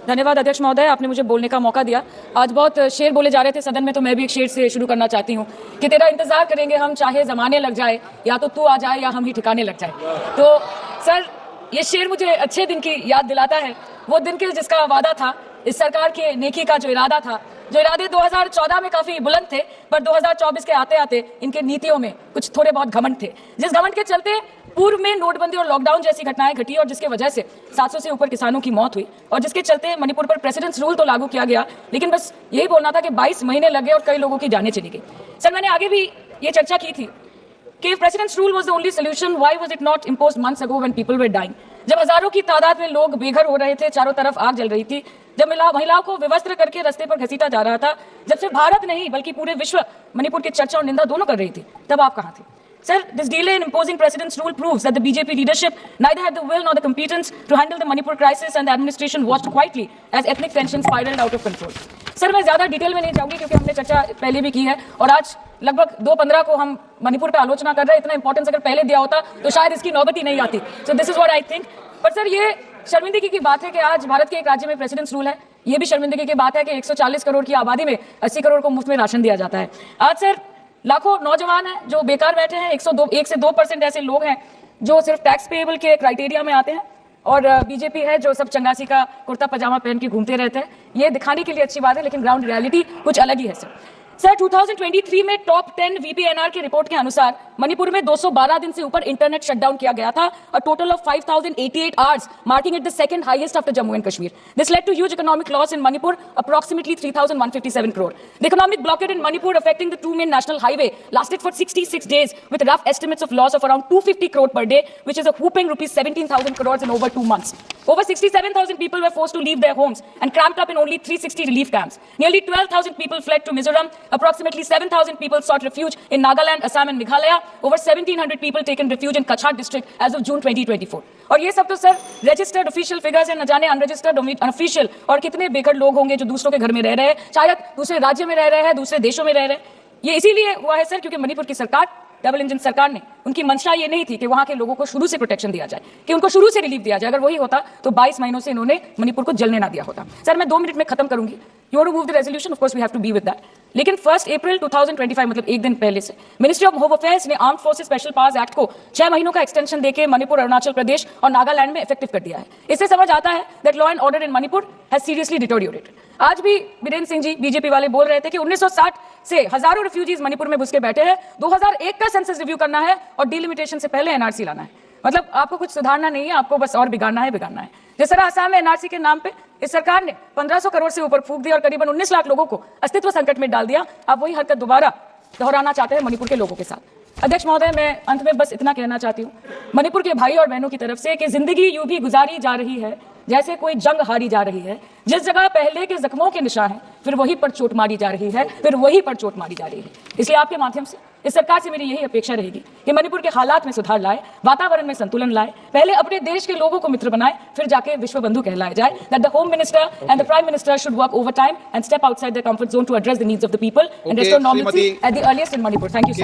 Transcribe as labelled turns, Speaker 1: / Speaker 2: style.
Speaker 1: धन्यवाद अध्यक्ष महोदय, आपने मुझे बोलने का मौका दिया। आज बहुत शेर बोले जा रहे थे सदन में, तो मैं भी एक शेर से शुरू करना चाहती हूँ कि तेरा इंतजार करेंगे हम, चाहे जमाने लग जाए, या तो तू आ जाए या हम ही ठिकाने लग जाए। तो सर, ये शेर मुझे अच्छे दिन की याद दिलाता है, वो दिन के जिसका वादा था, इस सरकार के नेकी का जो इरादा था, जो इरादे 2014 में काफी बुलंद थे, पर 2024 के आते आते इनके नीतियों में कुछ थोड़े बहुत घमंड थे, जिस घमंड के चलते पूर्व में नोटबंदी और लॉकडाउन जैसी घटनाएं घटी और जिसके वजह से 700 से ऊपर किसानों की मौत हुई, और जिसके चलते मणिपुर पर प्रेसिडेंट्स रूल तो लागू किया गया, लेकिन बस यही बोलना था कि 22 महीने लगे और कई लोगों की जानें चली गई। सर, मैंने आगे भी ये चर्चा की थी कि president's rule was the only solution, why was it not imposed months ago when people were dying. जब हजारों की तादाद में लोग बेघर हो रहे थे, चारों तरफ आग जल रही थी, जब महिलाओं को विवस्त्र करके रास्ते पर घसीटा जा रहा था, जब सिर्फ भारत नहीं बल्कि पूरे विश्व मणिपुर की चर्चा और निंदा दोनों कर रही थी, तब आप कहां थे? Sir, this delay in imposing President's rule proves that the BJP leadership neither had the will nor the competence to handle the Manipur crisis, and the administration watched quietly as ethnic tensions spiraled out of control. Sir, मैं ज्यादा detail में नहीं जाऊंगी क्योंकि हमने चर्चा पहले भी की है, और आज लगभग 2:15 को हम मणिपुर पे आलोचना कर रहे हैं। इतना इंपॉर्टेंस अगर पहले दिया होता तो शायद इसकी नौबत ही नहीं आती। So this is what I think. पर सर, ये शर्मिंदगी की बात है कि आज भारत के एक राज्य में प्रेसिडेंट्स रूल है। ये भी शर्मिंदगी की बात है कि 140 करोड़ की आबादी में 80 करोड़ को मुफ्त में राशन दिया जाता है। आज सर, लाखों नौजवान हैं जो बेकार बैठे हैं, 1 से 2% ऐसे लोग हैं जो सिर्फ टैक्स पेएबल के क्राइटेरिया में आते हैं, और बीजेपी है जो सब चंगासी का कुर्ता पजामा पहन के घूमते रहते हैं। ये दिखाने के लिए अच्छी बात है, लेकिन ग्राउंड रियलिटी कुछ अलग ही है सर 2023 में टॉप 10 वीपीएनआर की रिपोर्ट के अनुसार मणिपुर में 212 दिन से ऊपर इंटरनेट शटडाउन किया गया था, a total of 5088 hours, marking it the second highest after Jammu and Kashmir. This led to huge economic loss in Manipur, approximately 3,157 crore. The economic blockade in Manipur affecting the two main national highway lasted for 66 days, with rough estimates of loss of around 250 crore per day, which is a whopping rupees 17,000 crores in over 2 months. Over 67,000 people were forced to leave their homes and cramped up in only 360 relief camps. Nearly 12,000 people fled to Mizoram. Approximately 7,000 people sought refuge in Nagaland, Assam and Meghalaya. Over 1,700 people taken refuge in Kachhat district as of June 2024. और ये सब तो sir registered official figures है, न जाने unregistered unofficial और कितने बेघर लोग होंगे जो दूसरों के घर में रह रहे हैं, शायद दूसरे राज्य में रह रहे हैं, दूसरे देशों में रह रहे हैं। ये इसीलिए हुआ है सर क्योंकि मणिपुर की सरकार, डबल इंजन सरकार ने, उनकी मंशा ये नहीं थी कि वहां के लोगों को शुरू से प्रोटेक्शन दिया जाए, कि उनको शुरू से रिलीफ दिया जाए। अगर वही होता तो 22 महीनों से इन्होंने मणिपुर को जलने ना दिया होता। सर, मैं 2 मिनट में खत्म करूंगी। You want to move the resolution, of course we have to be with that. लेकिन 1 अप्रैल 2025 मतलब एक दिन पहले से मिनिस्ट्री ऑफ होम अफेयर्स ने armed forces special powers act को 6 महीनों का एक्सटेंशन देकर मणिपुर, अरुणाचल प्रदेश और नागालैंड में इफेक्टिव कर दिया है। इससे समझ आता है that law and order in Manipur has seriously deteriorated. आज भी बीरेन्द्र सिंह जी बीजेपी वाले बोल रहे थे कि 1960 से हजारों रिफ्यूजीज मणिपुर में घुस के बैठे हैं, 2001 का सेंसस रिव्यू करना है और डिलिमिटेशन से पहले एनआरसी लाना है। मतलब आपको कुछ सुधारना नहीं है, आपको बस और बिगाड़ना है। जिस तरह असम में एनआरसी के नाम पे इस सरकार ने 1500 करोड़ से ऊपर फूंक दिया और करीबन 19 लाख लोगों को अस्तित्व संकट में डाल दिया। आप वही हरकत दोबारा दोहराना चाहते हैं मणिपुर के लोगों के साथ। अध्यक्ष महोदय, मैं अंत में बस इतना कहना चाहती हूँ मणिपुर के भाई और बहनों की तरफ से कि जिंदगी यूं भी गुजारी जा रही है जैसे कोई जंग हारी जा रही है। जिस जगह पहले के जख्मों के निशान हैं, फिर वहीं पर चोट मारी जा रही है, इसलिए आपके माध्यम से इस सरकार से मेरी यही अपेक्षा रहेगी कि मणिपुर के हालात में सुधार लाए, वातावरण में संतुलन लाए, पहले अपने देश के लोगों को मित्र बनाए, फिर जाके विश्व बंधु कहलाए जाए। That the home minister and the prime minister should work overtime and step outside the comfort zone to address the needs of the people and restore normality at the earliest in Manipur. Thank you sir.